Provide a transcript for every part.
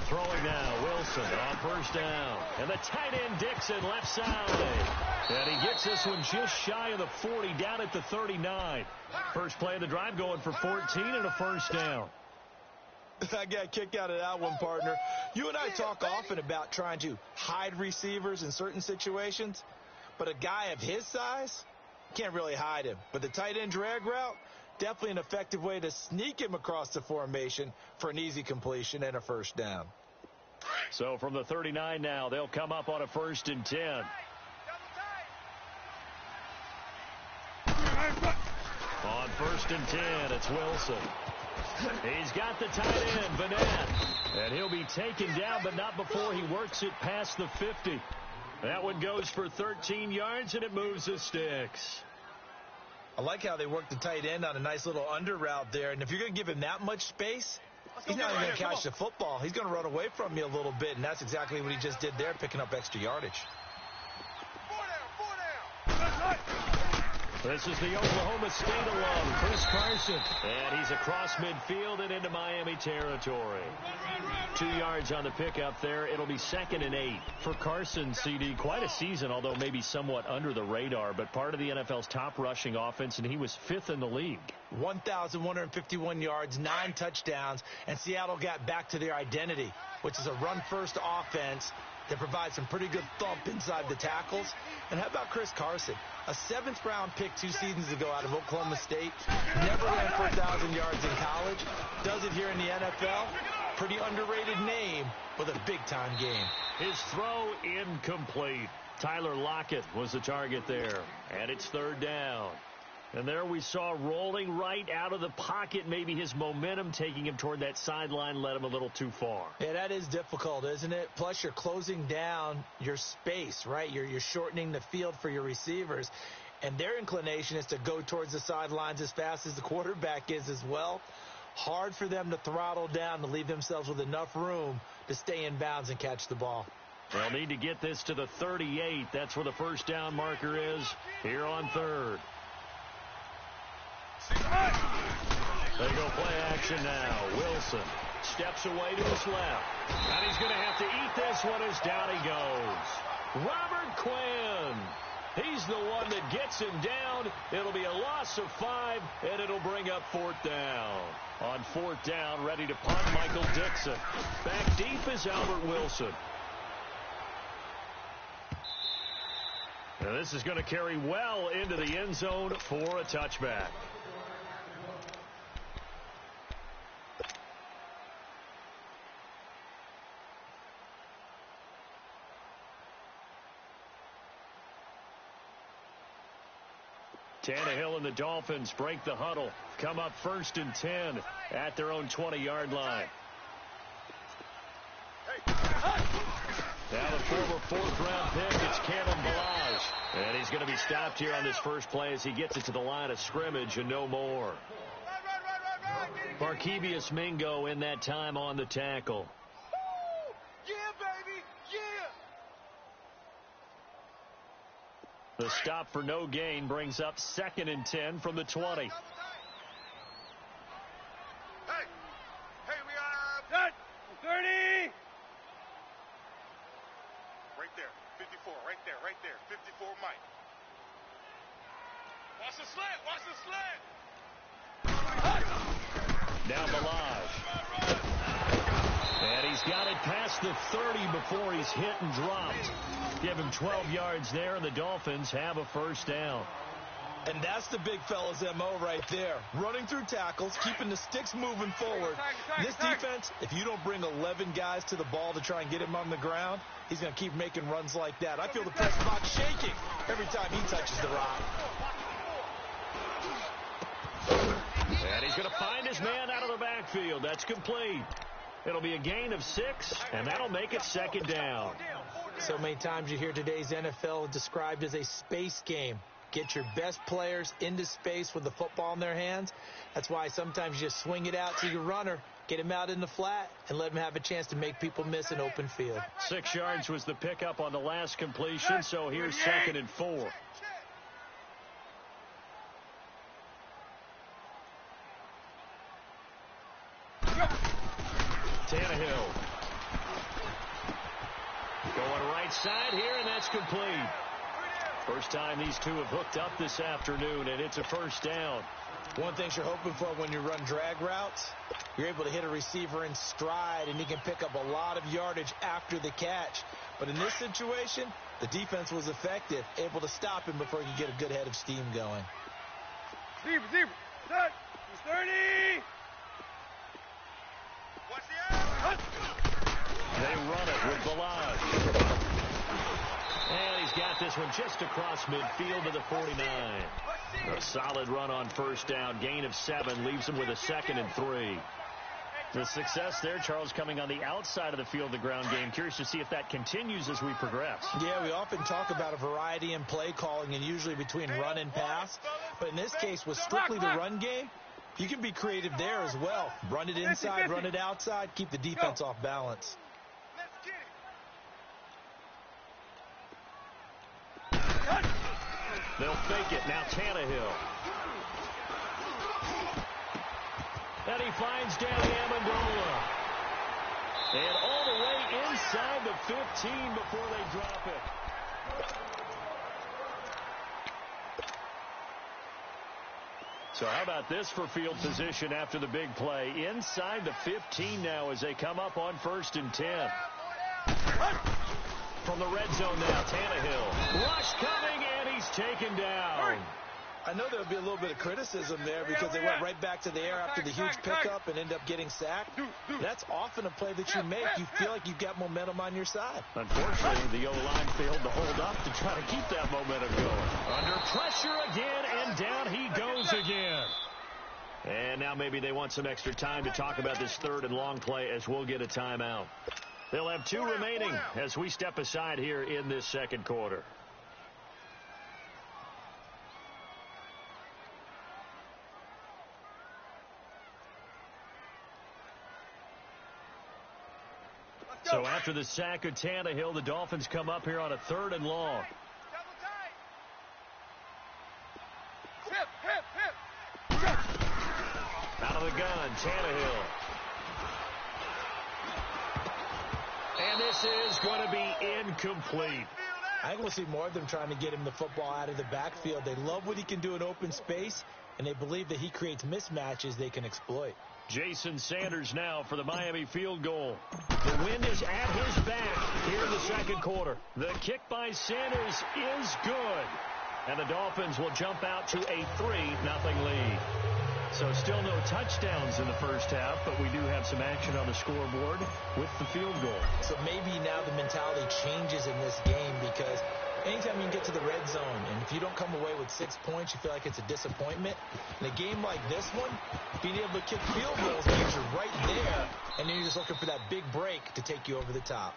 Throwing now, Wilson on first down. And the tight end, Dixon, left side. And he gets this one just shy of the 40, down at the 39. First play of the drive going for 14 and a first down. I got a kick out of that one, partner. You and I talk often about trying to hide receivers in certain situations, but a guy of his size can't really hide him. But the tight end drag route, definitely an effective way to sneak him across the formation for an easy completion and a first down. So from the 39 now, they'll come up on a 1st and 10. On 1st and 10, it's Wilson. He's got the tight end, Vanette. And he'll be taken down, but not before he works it past the 50. That one goes for 13 yards, and it moves the sticks. I like how they work the tight end on a nice little under route there. And if you're going to give him that much space, he's not even going to catch the football. He's going to run away from you a little bit, and that's exactly what he just did there, picking up extra yardage. 4 down. This is the Oklahoma State alum, Chris Carson. And he's across midfield and into Miami territory. 2 yards on the pickup there. It'll be 2nd and 8. For Carson, CD, quite a season, although maybe somewhat under the radar, but part of the NFL's top rushing offense, and he was 5th in the league. 1,151 yards, 9 touchdowns, and Seattle got back to their identity, which is a run-first offense that provides some pretty good thump inside the tackles. And how about Chris Carson? A 7th-round pick 2 seasons ago out of Oklahoma State. Never ran for 1,000 yards in college. Does it here in the NFL. Pretty underrated name with a big-time game. His throw incomplete. Tyler Lockett was the target there. And it's 3rd down. And there we saw rolling right out of the pocket. Maybe his momentum taking him toward that sideline led him a little too far. Yeah, that is difficult, isn't it? Plus, you're closing down your space, right? You're shortening the field for your receivers. And their inclination is to go towards the sidelines as fast as the quarterback is as well. Hard for them to throttle down to leave themselves with enough room to stay in bounds and catch the ball. They'll need to get this to the 38. That's where the first down marker is here on 3rd. They go play action now. Wilson steps away to his left. And he's going to have to eat this one as down he goes. Robert Quinn. He's the one that gets him down. It'll be a loss of 5, and it'll bring up 4th down. On 4th down, ready to punt, Michael Dixon. Back deep is Albert Wilson. Now this is going to carry well into the end zone for a touchback. Tannehill and the Dolphins break the huddle. Come up 1st and 10 at their own 20-yard line. Now the former 4th-round pick, it's Cameron Balaj. And he's going to be stopped here on this first play as he gets it to the line of scrimmage and no more. Barkevius Mingo in that time on the tackle. Yeah, baby, yeah. The stop for no gain brings up 2nd and 10 from the 20. Hey, we are 30. Right there, 54, right there, 54, Mike. Watch the slant, watch the slant. Now Balaj. And he's got it past the 30 before he's hit and dropped. Give him 12 yards there, and the Dolphins have a first down. And that's the big fella's M.O. right there. Running through tackles, keeping the sticks moving forward. This defense, if you don't bring 11 guys to the ball to try and get him on the ground, he's going to keep making runs like that. I feel the press box shaking every time he touches the rock. And he's going to find his man out of the backfield. That's complete. It'll be a gain of 6, and that'll make it 2nd down. So many times you hear today's NFL described as a space game. Get your best players into space with the football in their hands. That's why sometimes you just swing it out to your runner, get him out in the flat, and let him have a chance to make people miss an open field. 6 yards was the pickup on the last completion, so here's 2nd and 4. Tannehill. Going right side here, and that's complete. First time these two have hooked up this afternoon, and it's a first down. One thing you're hoping for when you run drag routes, you're able to hit a receiver in stride, and he can pick up a lot of yardage after the catch. But in this situation, the defense was effective, able to stop him before he could get a good head of steam going. Zebra, set, 30. Watch the out. They run it with Balaj. And he's got this one just across midfield to the 49. A solid run on first down. Gain of 7 leaves him with a 2nd and 3. The success there, Charles, coming on the outside of the field, the ground game. Curious to see if that continues as we progress. Yeah, we often talk about a variety in play calling and usually between run and pass. But in this case, with strictly the run game, you can be creative there as well. Run it inside, run it outside, keep the defense off balance. They'll fake it. Now Tannehill. And he finds Danny Amendola. And all the way inside the 15 before they drop it. So how about this for field position after the big play? Inside the 15 now as they come up on 1st and 10. From the red zone now, Tannehill. Rush coming, and he's taken down. I know there'll be a little bit of criticism there because they went right back to the air after the huge pickup and end up getting sacked. That's often a play that you make. You feel like you've got momentum on your side. Unfortunately, the O-line failed to hold up to try to keep that momentum going. Under pressure again, and down he goes again. And now maybe they want some extra time to talk about this 3rd and long play as we'll get a timeout. They'll have 2 remaining as we step aside here in this 2nd quarter. So after the sack of Tannehill, the Dolphins come up here on a 3rd and long. Out of the gun, Tannehill. And this is going to be incomplete. I think we'll see more of them trying to get him the football out of the backfield. They love what he can do in open space, and they believe that he creates mismatches they can exploit. Jason Sanders now for the Miami field goal. The wind is at his back here in the 2nd quarter. The kick by Sanders is good. And the Dolphins will jump out to a 3-0 lead. So still no touchdowns in the first half, but we do have some action on the scoreboard with the field goal. So maybe now the mentality changes in this game because anytime you can get to the red zone, and if you don't come away with 6 points, you feel like it's a disappointment. In a game like this one, being able to kick field goals means you're right there, and then you're just looking for that big break to take you over the top.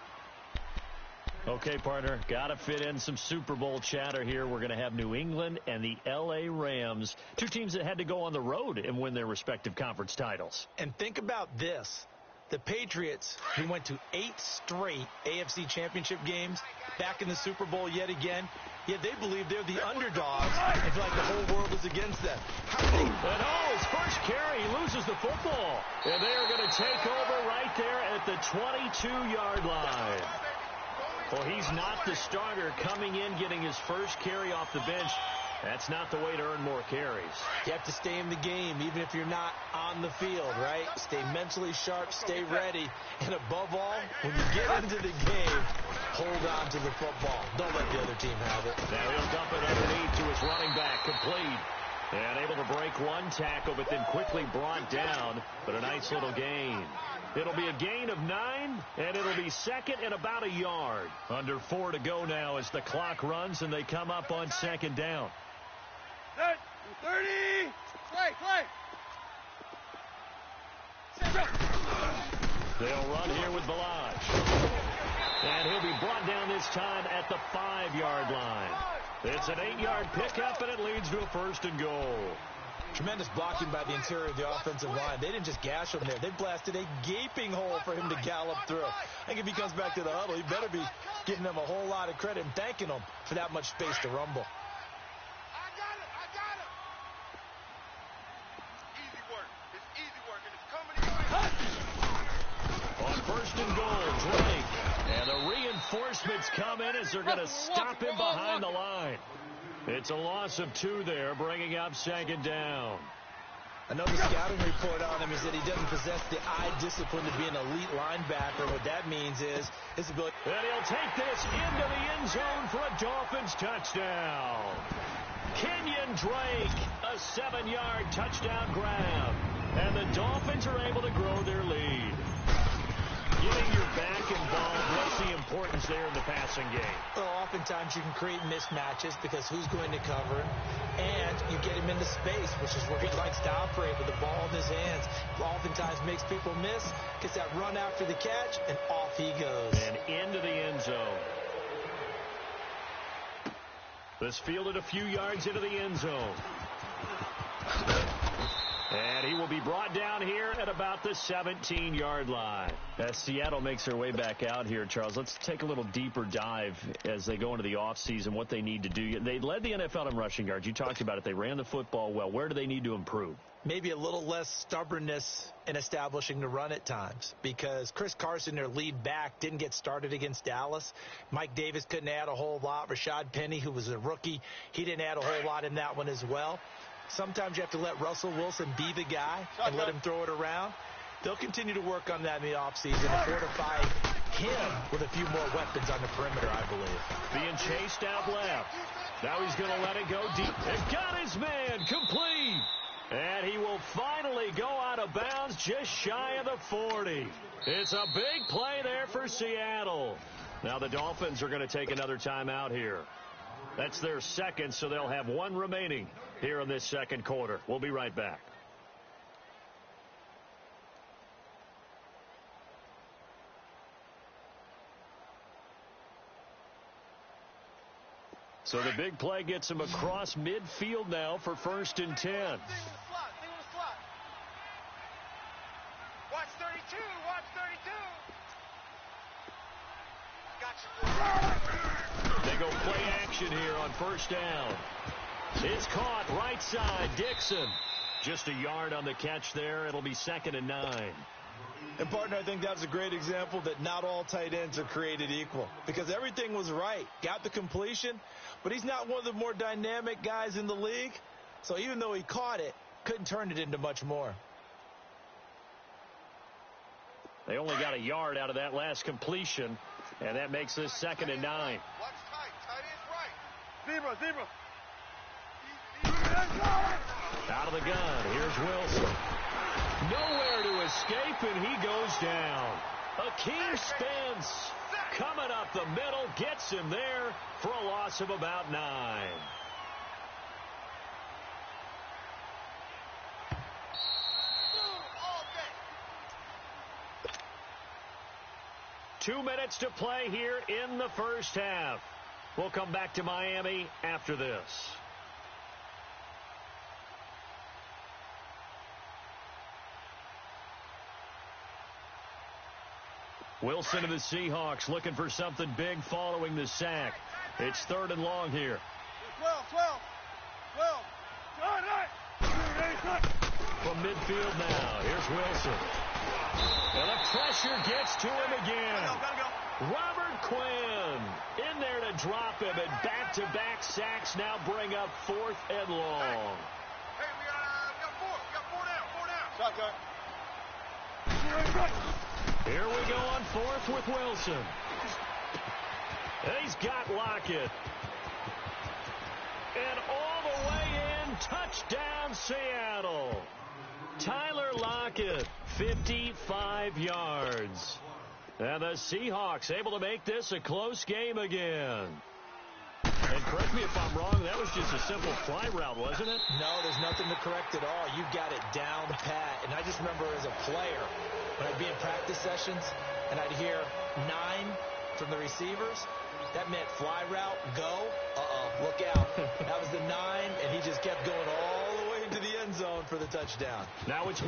Okay, partner, got to fit in some Super Bowl chatter here. We're going to have New England and the L.A. Rams, 2 teams that had to go on the road and win their respective conference titles. And think about this. The Patriots, who went to 8 straight AFC championship games, back in the Super Bowl yet again, yet they believe they're the underdogs and feel like the whole world is against them. And his first carry, he loses the football. And they are going to take over right there at the 22-yard line. Well, he's not the starter coming in, getting his first carry off the bench. That's not the way to earn more carries. You have to stay in the game, even if you're not on the field, right? Stay mentally sharp, stay ready, and above all, when you get into the game, hold on to the football. Don't let the other team have it. Now he'll dump it underneath to his running back, complete. And able to break one tackle, but then quickly brought down. But a nice little gain. It'll be a gain of 9, and it'll be 2nd and about a yard. Under 4 to go now as the clock runs, and they come up on 2nd down. 30. Play. They'll run here with Balaj. And he'll be brought down this time at the 5-yard line. It's an 8-yard pickup, and it leads to a 1st and goal. Tremendous blocking by the interior of the offensive line. They didn't just gash him there. They blasted a gaping hole for him to gallop through. I think if he comes back to the huddle, he better be giving them a whole lot of credit and thanking them for that much space to rumble. I got it. Easy work. It's easy work, and it's coming. On First and goal, Drake. And the reinforcements come in as they're going to stop him behind the line. It's a loss of 2 there, bringing up second down. Another scouting report on him is that he doesn't possess the eye discipline to be an elite linebacker. What that means is his ability. And he'll take this into the end zone for a Dolphins touchdown. Kenyon Drake, a 7-yard touchdown grab. And the Dolphins are able to grow their lead. Getting your back involved, what's the importance there in the passing game? Well, oftentimes you can create mismatches because who's going to cover him, and you get him into space, which is where he likes to operate with the ball in his hands. Oftentimes makes people miss, gets that run after the catch, and off he goes. And into the end zone. This fielded a few yards into the end zone. And he will be brought down here at about the 17-yard line. As Seattle makes their way back out here, Charles, let's take a little deeper dive as they go into the offseason, what they need to do. They led the NFL in rushing yards. You talked about it. They ran the football well. Where do they need to improve? Maybe a little less stubbornness in establishing the run at times, because Chris Carson, their lead back, didn't get started against Dallas. Mike Davis couldn't add a whole lot. Rashad Penny, who was a rookie, he didn't add a whole lot in that one as well. Sometimes you have to let Russell Wilson be the guy and let him throw it around. They'll continue to work on that in the offseason and fortify him with a few more weapons on the perimeter, I believe. Being chased out left. Now he's going to let it go deep. And got his man complete. And he will finally go out of bounds just shy of the 40. It's a big play there for Seattle. Now the Dolphins are going to take another timeout here. That's their second, so they'll have 1 remaining here in this second quarter. We'll be right back. So the big play gets him across midfield now for 1st and 10. Watch 32. Watch 32. They go play action here on 1st down. It's caught right side. Dixon. Just a yard on the catch there. It'll be 2nd and 9. And, partner, I think that's a great example that not all tight ends are created equal, because everything was right. Got the completion, but he's not one of the more dynamic guys in the league. So even though he caught it, couldn't turn it into much more. They only got a yard out of that last completion, and that makes this 2nd and 9. Watch tight. Tight end's right. Zebra. Out of the gun. Here's Wilson. Nowhere to escape, and he goes down. Akeem Spence coming up the middle, gets him there for a loss of about 9. Two minutes to play here in the first half. We'll come back to Miami after this. Wilson of the Seahawks looking for something big following the sack. It's 3rd and long here. 12. From midfield now, here's Wilson. And the pressure gets to him again. Robert Quinn in there to drop him, and back-to-back sacks now bring up 4th and long. Hey, we got 4 down. Shotgun. Here we go on 4th with Wilson. And he's got Lockett. And all the way in, touchdown Seattle. Tyler Lockett, 55 yards. And the Seahawks able to make this a close game again. And correct me if I'm wrong, that was just a simple fly route, wasn't it? No, there's nothing to correct at all. You got it down pat. And I just remember as a player, when I'd be in practice sessions and I'd hear 9 from the receivers, that meant fly route, go, look out. That was the 9, and he just kept going all the way into the end zone for the touchdown. Now it's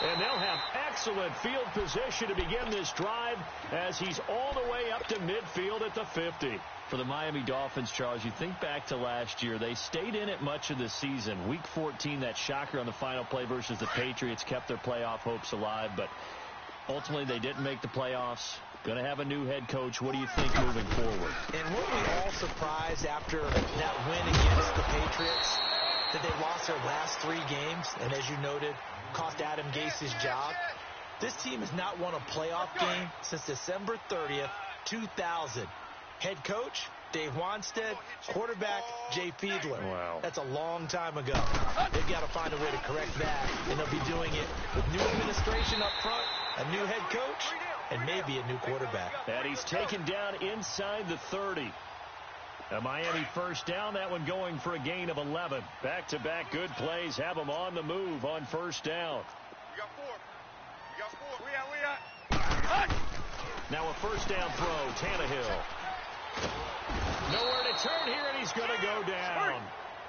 And and they'll have excellent field position to begin this drive as he's all the way up to midfield at the 50. For the Miami Dolphins, Charles, you think back to last year. They stayed in it much of the season. Week 14, that shocker on the final play versus the Patriots kept their playoff hopes alive, but ultimately they didn't make the playoffs. Going to have a new head coach. What do you think moving forward? And weren't we all surprised after that win against the Patriots that they lost their last 3 games, and as you noted, cost Adam Gase his job? This team has not won a playoff game since December 30th, 2000. Head coach, Dave Wanstead. Quarterback, Jay Fiedler. Wow. That's a long time ago. They've got to find a way to correct that, and they'll be doing it with new administration up front, a new head coach, and maybe a new quarterback. And he's taken down inside the 30. A Miami first down, that one going for a gain of 11. Back-to-back good plays have them on the move on first down. We got 4. We got 4. We out. Now a first down throw, Tannehill. Nowhere to turn here, and he's going to go down.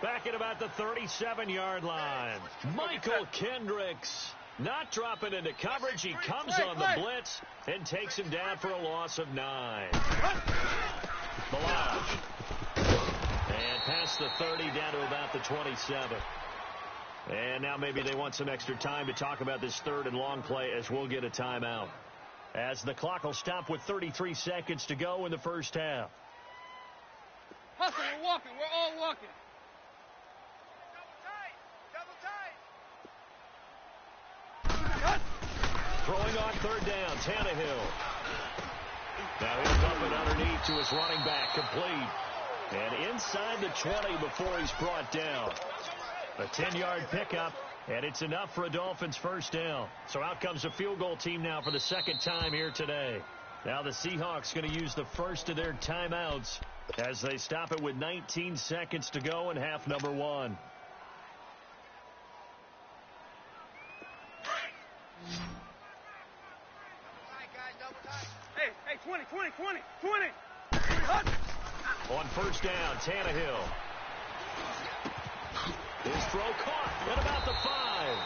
Back at about the 37-yard line. Michael Kendricks not dropping into coverage. He comes on the blitz and takes him down for a loss of 9. Balaj. And past the 30 down to about the 27. And now maybe they want some extra time to talk about this third and long play as we'll get a timeout. As the clock will stop with 33 seconds to go in the first half. Hustle, we're walking. We're all walking. Throwing on third down, Tannehill. Now he'll dump it underneath to his running back, complete. And inside the 20 before he's brought down. A 10-yard pickup, and it's enough for a Dolphins first down. So out comes the field goal team now for the second time here today. Now the Seahawks going to use the first of their timeouts as they stop it with 19 seconds to go in half number 1. Hey, 20. On first down, Tannehill. His throw caught at about the 5.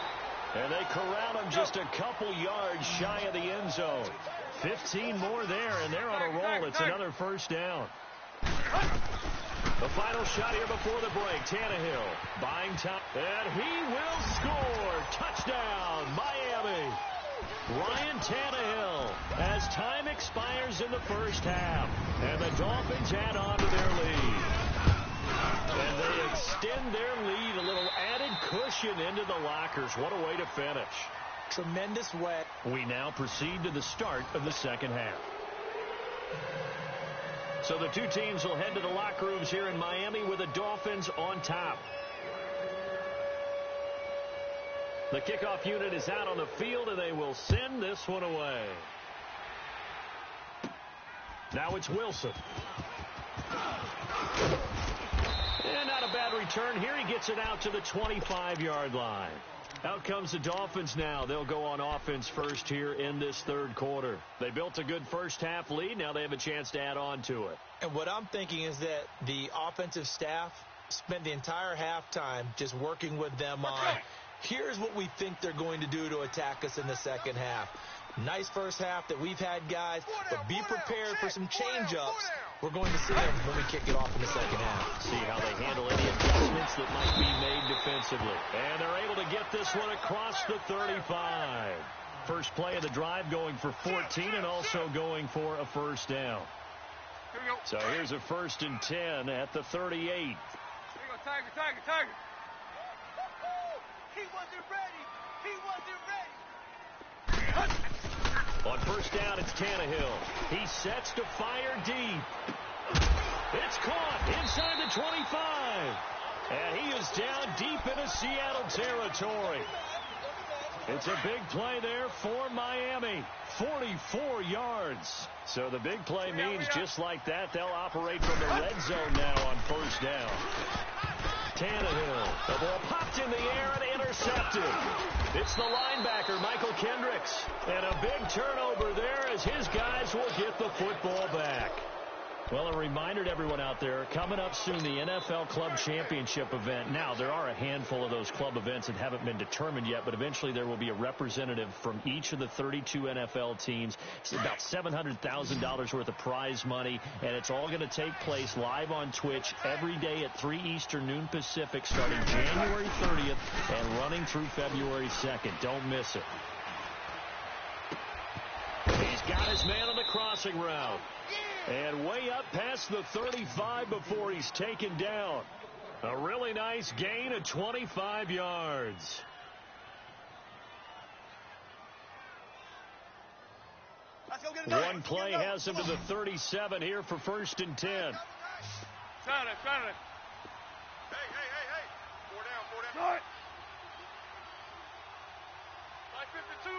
And they corral him just a couple yards shy of the end zone. 15 more there, and they're on a roll. It's another first down. The final shot here before the break. Tannehill buying time. And he will score. Touchdown, Miami. Ryan Tannehill as time expires in the first half. And the Dolphins add on to their lead. And they extend their lead, a little added cushion into the lockers. What a way to finish. Tremendous way. We now proceed to the start of the second half. So the two teams will head to the locker rooms here in Miami with the Dolphins on top. The kickoff unit is out on the field, and they will send this one away. Now it's Wilson. And not a bad return here. He gets it out to the 25-yard line. Out comes the Dolphins now. They'll go on offense first here in this third quarter. They built a good first half lead. Now they have a chance to add on to it. And what I'm thinking is that the offensive staff spent the entire halftime just working with them on, here's what we think they're going to do to attack us in the second half. Nice first half that we've had, guys, but be prepared for some change-ups. We're going to see them when we kick it off in the second half. See how they handle any adjustments that might be made defensively. And they're able to get this one across the 35. First play of the drive going for 14 and also going for a first down. Here we go. So here's a 1st and 10 at the 38. Here we go, Tiger. He wasn't ready. On first down, it's Tannehill. He sets to fire deep. It's caught inside the 25. And he is down deep into Seattle territory. It's a big play there for Miami. 44 yards. So the big play means just like that, they'll operate from the red zone now on first down. Tannehill. The ball popped in the air and intercepted. It's the linebacker, Michael Kendricks. And a big turnover there as his guys will get the football back. Well, a reminder to everyone out there, coming up soon, the NFL Club Championship event. Now, there are a handful of those club events that haven't been determined yet, but eventually there will be a representative from each of the 32 NFL teams. It's about $700,000 worth of prize money, and it's all going to take place live on Twitch every day at 3 Eastern, noon Pacific, starting January 30th and running through February 2nd. Don't miss it. He's got his man on the crossing route. And way up past the 35 before he's taken down. A really nice gain of 25 yards. One play has him to the 37 here for 1st and 10. Hey. 4 down. 552.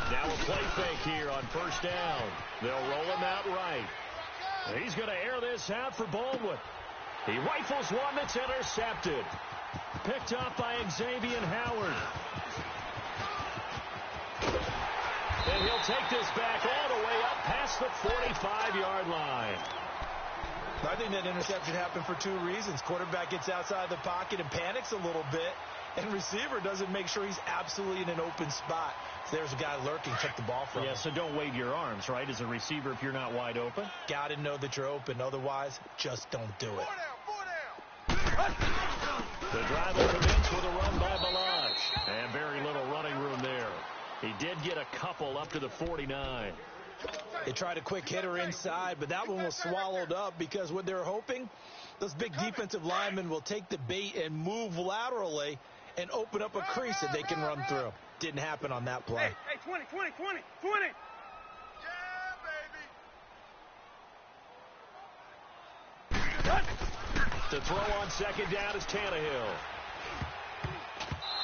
Now a play fake here on 1st down. They'll roll him out right. He's going to air this out for Baldwin. He rifles one that's intercepted. Picked up by Xavier Howard. And he'll take this back all the way up past the 45-yard line. I think that interception happened for 2 reasons. Quarterback gets outside the pocket and panics a little bit, and receiver doesn't make sure he's absolutely in an open spot. So there's a guy lurking, took the ball from him. Yeah, so don't wave your arms, right, as a receiver if you're not wide open. Got to know that you're open. Otherwise, just don't do it. 4 down. The drive will commence with a run by Balazs. And very little running room there. He did get a couple up to the 49. They tried a quick hitter inside, but that one was swallowed up because what they're hoping, those big defensive linemen will take the bait and move laterally and open up a crease that they can run through. Didn't happen on that play. Hey, 20. Yeah, baby. To throw on 2nd down is Tannehill.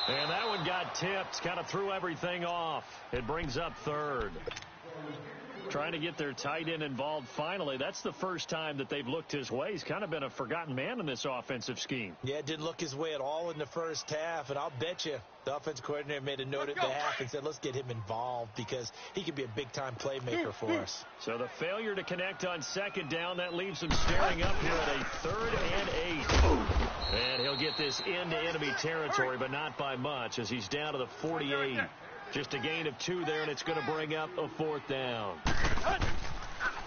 And that one got tipped. Kind of threw everything off. It brings up 3rd. Trying to get their tight end involved finally. That's the first time that they've looked his way. He's kind of been a forgotten man in this offensive scheme. Yeah, it didn't look his way at all in the first half, and I'll bet you the offensive coordinator made a note at the half and said, let's get him involved because he could be a big-time playmaker for us. So the failure to connect on 2nd down, that leaves him staring up here at a 3rd and 8. And he'll get this into enemy territory, but not by much as he's down to the 48. Just a gain of 2 there, and it's going to bring up a 4th down.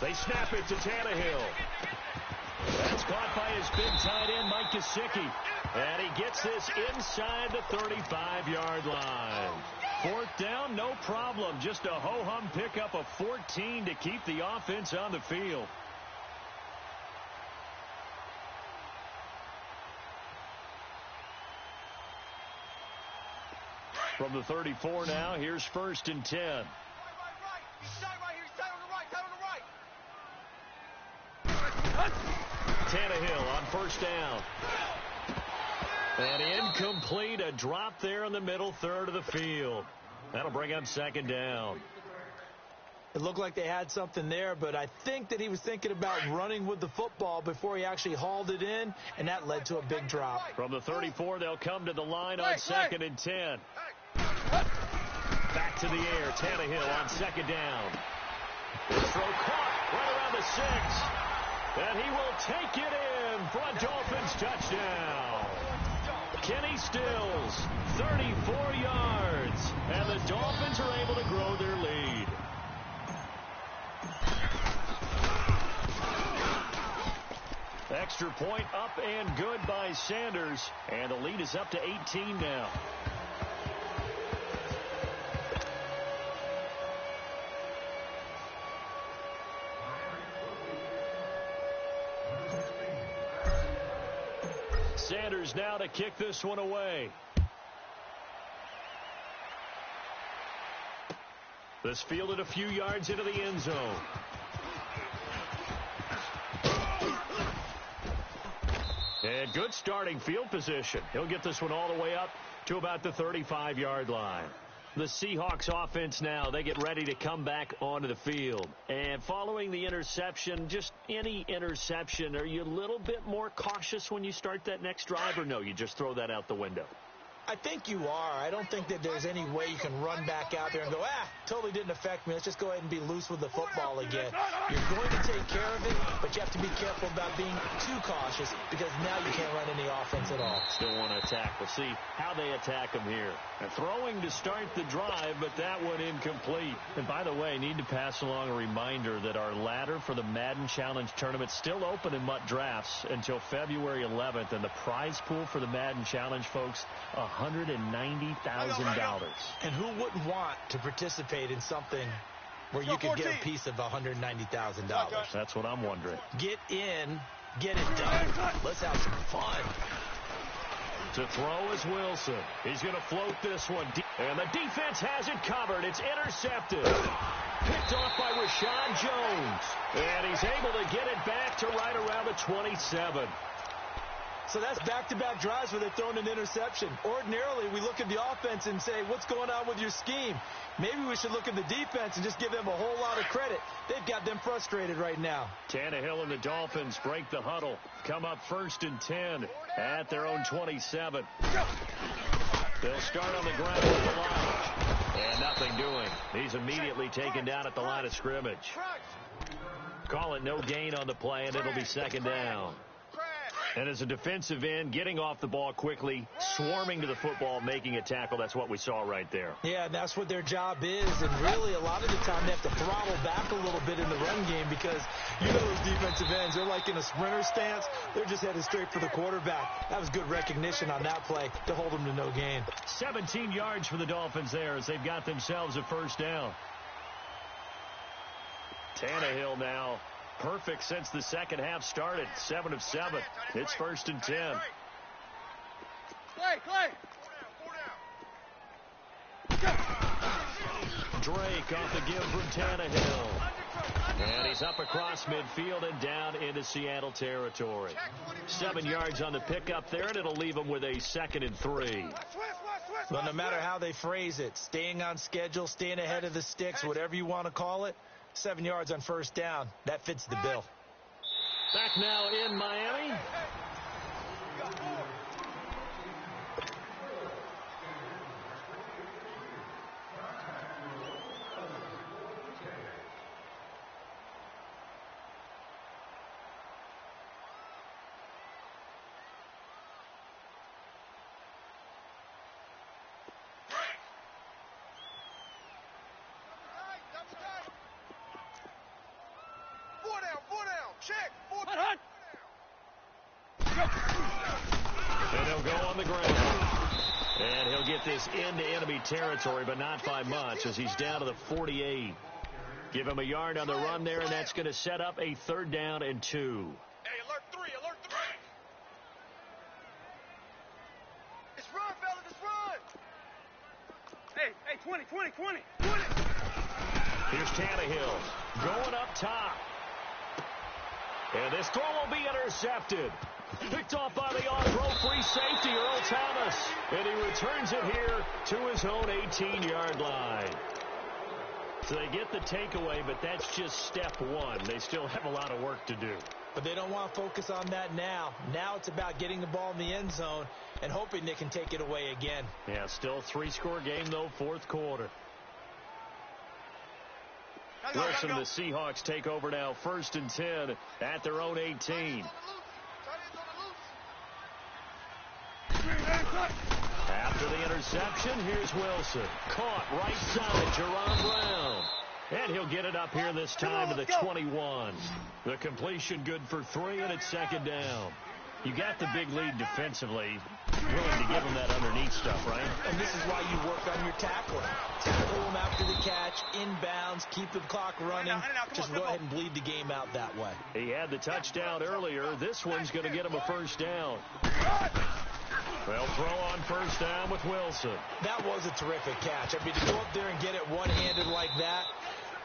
They snap it to Tannehill. That's caught by his big tight end, Mike Gesicki. And he gets this inside the 35-yard line. 4th down, no problem. Just a ho-hum pickup of 14 to keep the offense on the field. From the 34 now, here's 1st and 10. Right. He's tight right here. He's tight on the right. Tannehill on 1st down. And incomplete, a drop there in the middle 3rd of the field. That'll bring up 2nd down. It looked like they had something there, but I think that he was thinking about running with the football before he actually hauled it in, and that led to a big drop. From the 34, they'll come to the line on 2nd and 10. Back to the air, Tannehill on 2nd down. This throw caught right around the 6. And he will take it in for a Dolphins touchdown. Kenny Stills, 34 yards. And the Dolphins are able to grow their lead. Extra point up and good by Sanders. And the lead is up to 18 now. Sanders now to kick this one away. This fielded a few yards into the end zone. And good starting field position. He'll get this one all the way up to about the 35-yard line. The Seahawks offense now, they get ready to come back onto the field. And following the interception, just any interception, are you a little bit more cautious when you start that next drive, or no, you just throw that out the window? I think you are. I don't think that there's any way you can run back out there and go, totally didn't affect me. Let's just go ahead and be loose with the football again. You're going to take care of it, but you have to be careful about being too cautious because now you can't run any offense at all. Still want to attack. We'll see how they attack them here. And throwing to start the drive, but that one incomplete. And by the way, need to pass along a reminder that our ladder for the Madden Challenge tournament still open in MUT drafts until February 11th. And the prize pool for the Madden Challenge, folks, $190,000. And who wouldn't want to participate in something where you could get a piece of $190,000? That's what I'm wondering. Get in, get it done. Let's have some fun. To throw is Wilson. He's going to float this one. And the defense has it covered. It's intercepted. Picked off by Rashad Jones. And he's able to get it back to right around the 27. So that's back-to-back drives where they're throwing an interception. Ordinarily, we look at the offense and say, what's going on with your scheme? Maybe we should look at the defense and just give them a whole lot of credit. They've got them frustrated right now. Tannehill and the Dolphins break the huddle. Come up 1st and 10 at their own 27. They'll start on the ground with the line. And nothing doing. He's immediately taken down at the line of scrimmage. Call it no gain on the play, and it'll be 2nd down. And as a defensive end, getting off the ball quickly, swarming to the football, making a tackle, that's what we saw right there. Yeah, that's what their job is. And really, a lot of the time, they have to throttle back a little bit in the run game because you know those defensive ends, they're like in a sprinter stance. They're just headed straight for the quarterback. That was good recognition on that play to hold them to no gain. 17 yards for the Dolphins there as they've got themselves a 1st down. Tannehill now. Perfect since the second half started. 7 of 7. It's 1st and 10. Clay. Drake off the give from Tannehill. And he's up across midfield and down into Seattle territory. 7 yards on the pickup there, and it'll leave him with a 2nd and 3. Well, no matter how they phrase it, staying on schedule, staying ahead of the sticks, whatever you want to call it, 7 yards on 1st down. That fits the bill. Back now in Miami. And he'll go on the ground. And he'll get this into enemy territory, but not by much as he's down to the 48. Give him a yard on the run there, and that's going to set up a 3rd down and 2. Hey, alert 3. It's run, fellas, it's run. Hey, 20. Here's Tannehill going up top. And this throw will be intercepted. Picked off by the all-pro free safety, Earl Thomas. And he returns it here to his own 18-yard line. So they get the takeaway, but that's just step 1. They still have a lot of work to do. But they don't want to focus on that now. Now it's about getting the ball in the end zone and hoping they can take it away again. Yeah, still 3-score game, though, 4th quarter. Wilson, the Seahawks take over now, 1st and 10 at their own 18. After the interception, here's Wilson. Caught right side, Jerron Brown. And he'll get it up here this time to the 21. The completion good for 3, and it's 2nd down. You got the big lead defensively. Willing to give them that underneath stuff, right? And this is why you work on your tackling. Tackle them after the catch, inbounds, keep the clock running. Just go ahead and bleed the game out that way. He had the touchdown earlier. This one's going to get him a 1st down. Well, throw on 1st down with Wilson. That was a terrific catch. I mean, to go up there and get it one-handed like that,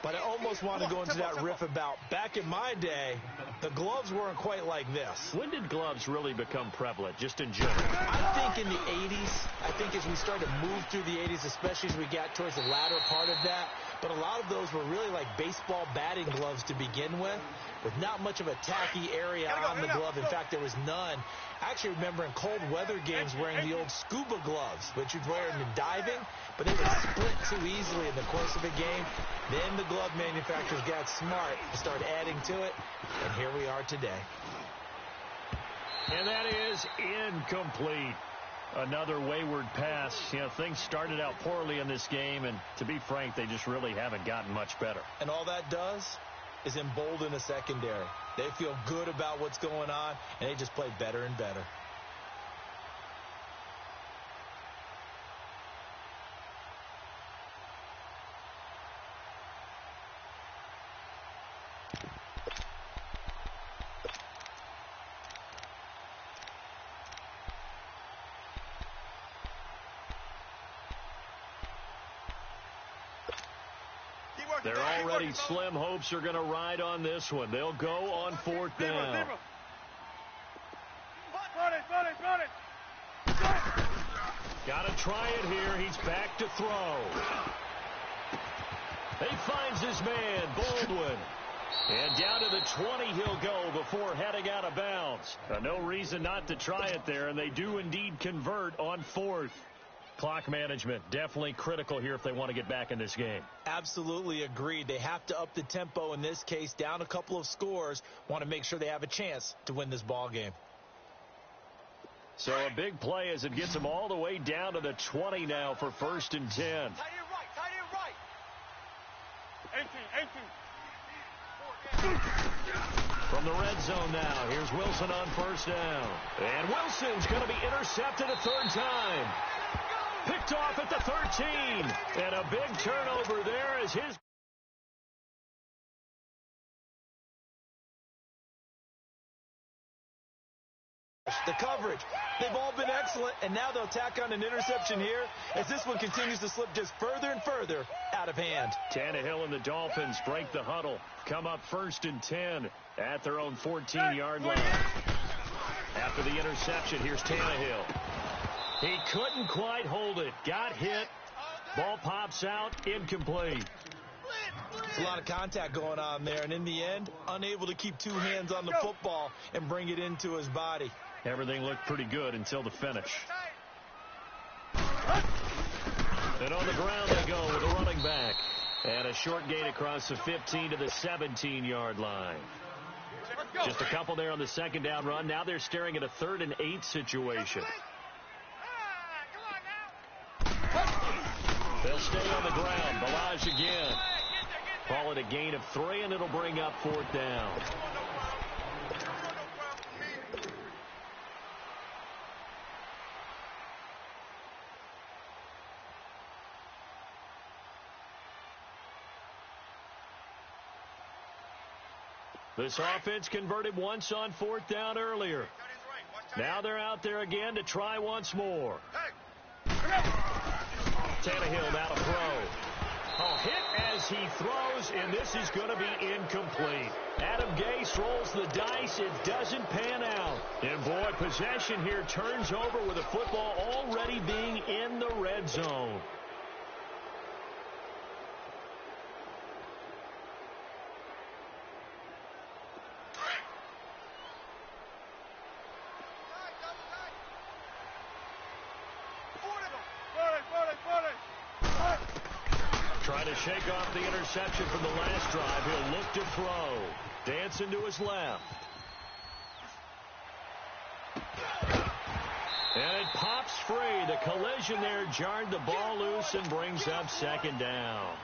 but I almost want to go into that riff about back in my day, the gloves weren't quite like this. When did gloves really become prevalent, just in general? I think in the 80s. I think as we started to move through the 80s, especially as we got towards the latter part of that, but a lot of those were really like baseball batting gloves to begin with not much of a tacky area on the glove. In fact, there was none. I actually remember in cold weather games wearing the old scuba gloves, which you'd wear in diving, but they would split too easily in the course of a game. Then the glove manufacturers got smart and started adding to it, and here we are today. And that is incomplete. Another wayward pass. You know, things started out poorly in this game, and to be frank, they just really haven't gotten much better. And all that does is embolden the secondary. They feel good about what's going on, and they just play better and better. They're already slim hopes are going to ride on this one. They'll go on fourth down. Got to try it here. He's back to throw. He finds his man, Baldwin. And down to the 20 he'll go before heading out of bounds. No reason not to try it there, and they do indeed convert on fourth. Clock management definitely critical here if they want to get back in this game. Absolutely agreed. They have to up the tempo in this case, down a couple of scores. Want to make sure they have a chance to win this ball game. So a big play as it gets them all the way down to the 20 now for 1st and 10. Tight end right. 18. From the red zone now, here's Wilson on 1st down. And Wilson's going to be intercepted a third time. Picked off at the 13. And a big turnover there as his... The coverage. They've all been excellent, and now they'll tack on an interception here as this one continues to slip just further and further out of hand. Tannehill and the Dolphins break the huddle. Come up 1st and 10 at their own 14-yard line. After the interception, here's Tannehill. He couldn't quite hold it. Got hit. Ball pops out. Incomplete. It's a lot of contact going on there, and in the end, unable to keep two hands on the football and bring it into his body. Everything looked pretty good until the finish. And on the ground they go with a running back. And a short gain across the 15 to the 17-yard line. Just a couple there on the second down run. Now they're staring at a 3rd and 8 situation. They'll stay on the ground. Balaj again. Call it a gain of 3, and it'll bring up 4th down. This offense converted once on 4th down earlier. Now they're out there again to try once more. Tannehill now to throw. Oh, hit as he throws, and this is going to be incomplete. Adam Gase rolls the dice. It doesn't pan out. And, boy, possession here turns over with the football already being in the red zone. Trying to shake off the interception from the last drive. He'll look to throw. Dancing to his left. And it pops free. The collision there jarred the ball loose and brings up 2nd down.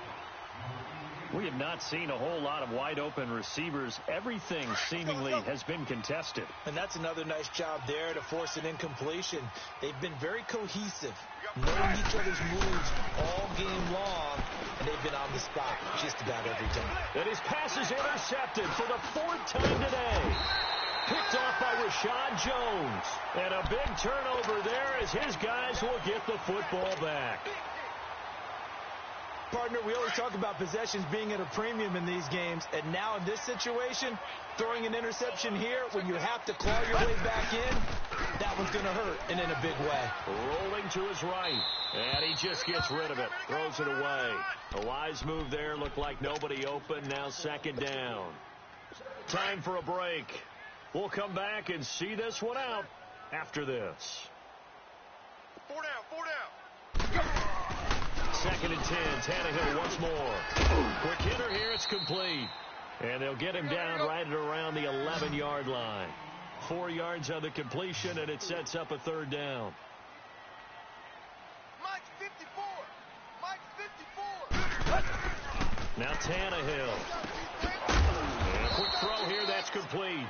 We have not seen a whole lot of wide-open receivers. Everything seemingly has been contested. And that's another nice job there to force an incompletion. They've been very cohesive, knowing each other's moves all game long, and they've been on the spot just about every time. And his pass is intercepted for the 4th time today. Picked off by Rashad Jones. And a big turnover there as his guys will get the football back. Partner, we always talk about possessions being at a premium in these games, and now in this situation, throwing an interception here when you have to claw your way back in, that one's going to hurt, and in a big way. Rolling to his right, and he just gets rid of it, throws it away. A wise move there, looked like nobody open, now second down. Time for a break. We'll come back and see this one out after this. 4 down, 4 down. Second and 10, Tannehill once more. Quick hitter here, it's complete. And they'll get him down right at around the 11-yard line. 4 yards on the completion, and it sets up a third down. Mike's 54. Mike's 54. Now Tannehill. And a quick throw here, that's complete.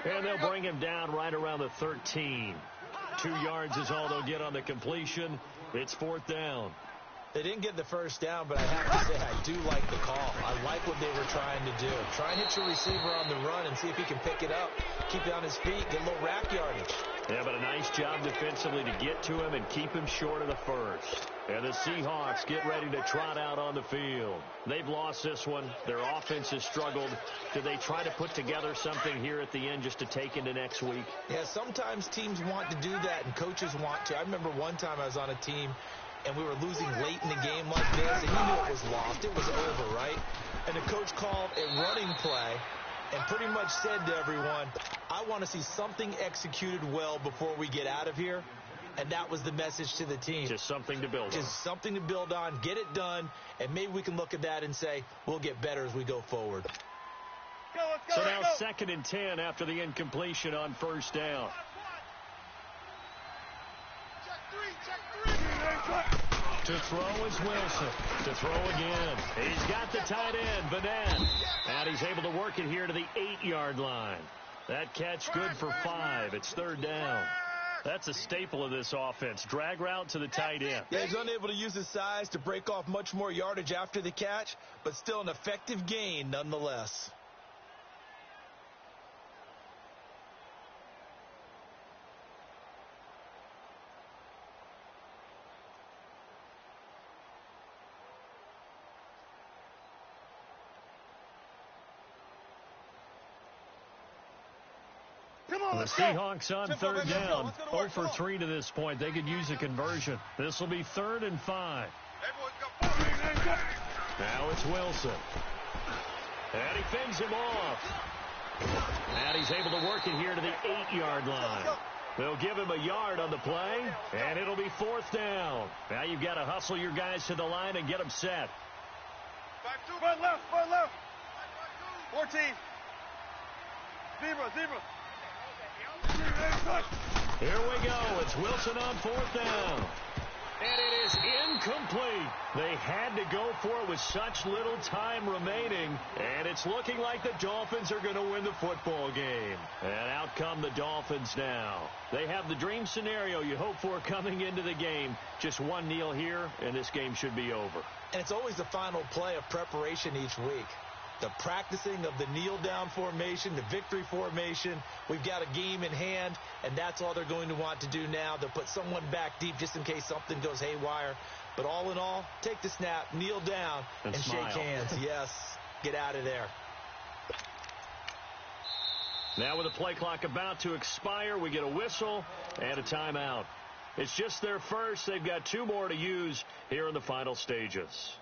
And they'll bring him down right around the 13. 2 yards is all they'll get on the completion. It's fourth down. They didn't get the first down, but I have to say I do like the call. I like what they were trying to do. Try and hit your receiver on the run and see if he can pick it up. Keep it on his feet, get a little rack yardage. Yeah, but a nice job defensively to get to him and keep him short of the first. And the Seahawks get ready to trot out on the field. They've lost this one. Their offense has struggled. Do they try to put together something here at the end just to take into next week? Yeah, sometimes teams want to do that and coaches want to. I remember one time I was on a team and we were losing late in the game like this, and you knew it was lost. It was over, right? And the coach called a running play and pretty much said to everyone, I want to see something executed well before we get out of here. And that was the message to the team. Just something to build on. Just something to build on, get it done, and maybe we can look at that and say, we'll get better as we go forward. So now second and 10 after the incompletion on first down. To throw is Wilson. To throw again. He's got the tight end, Vanette. And he's able to work it here to the 8-yard line. That catch good for 5. It's third down. That's a staple of this offense. Drag route to the tight end. Yeah, he's unable to use his size to break off much more yardage after the catch, but still an effective gain nonetheless. The Seahawks on third down. 0 for 3 to this point. They could use a conversion. This will be 3rd and 5. Now it's Wilson. And he fends him off. And he's able to work it here to the 8-yard line. They'll give him a yard on the play, and it'll be 4th down. Now you've got to hustle your guys to the line and get them set. 5-2. Run left. 14. Zebra. Here we go. It's Wilson on 4th down. And it is incomplete. They had to go for it with such little time remaining. And it's looking like the Dolphins are going to win the football game. And out come the Dolphins now. They have the dream scenario you hope for coming into the game. Just one kneel here, and this game should be over. And it's always the final play of preparation each week. The practicing of the kneel-down formation, the victory formation. We've got a game in hand, and that's all they're going to want to do now. They'll put someone back deep just in case something goes haywire. But all in all, take the snap, kneel down, and shake hands. Yes, get out of there. Now with the play clock about to expire, we get a whistle and a timeout. It's just their first. They've got 2 more to use here in the final stages.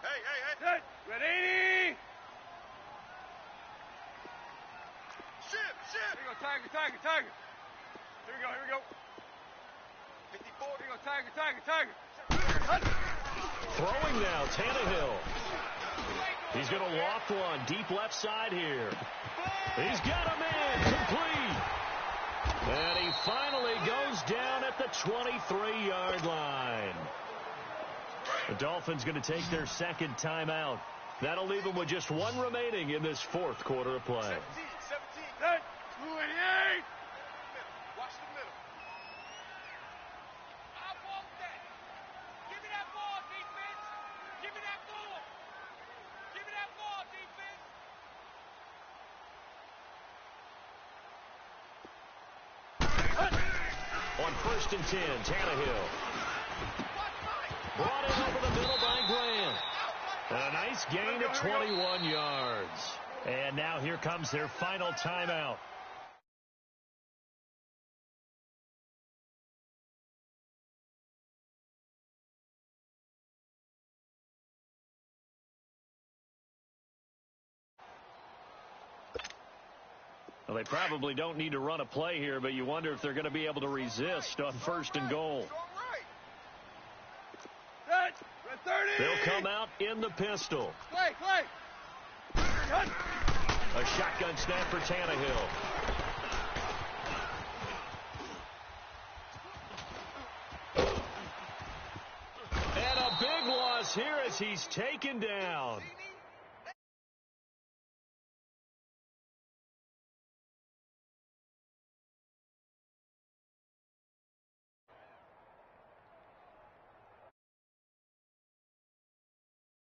Hey. Ready? Ship. Here we go, Tiger. Here we go. 54. Here we go, Tiger. Throwing now, Tannehill. He's going to loft one deep left side here. He's got a man complete. And he finally goes down at the 23-yard line. The Dolphins going to take their second timeout. That'll leave them with just 1 remaining in this 4th quarter of play. 17. 2-8. Watch the middle. I want that. Give me that ball, defense. Give me that ball. Give me that ball, defense. On 1st and 10, Tannehill. Brought in over the middle by Grant. And a nice gain of 21 yards. And now here comes their final timeout. Well, they probably don't need to run a play here, but you wonder if they're going to be able to resist on 1st and goal. They'll come out in the pistol. Clay. A shotgun snap for Tannehill. And a big loss here as he's taken down.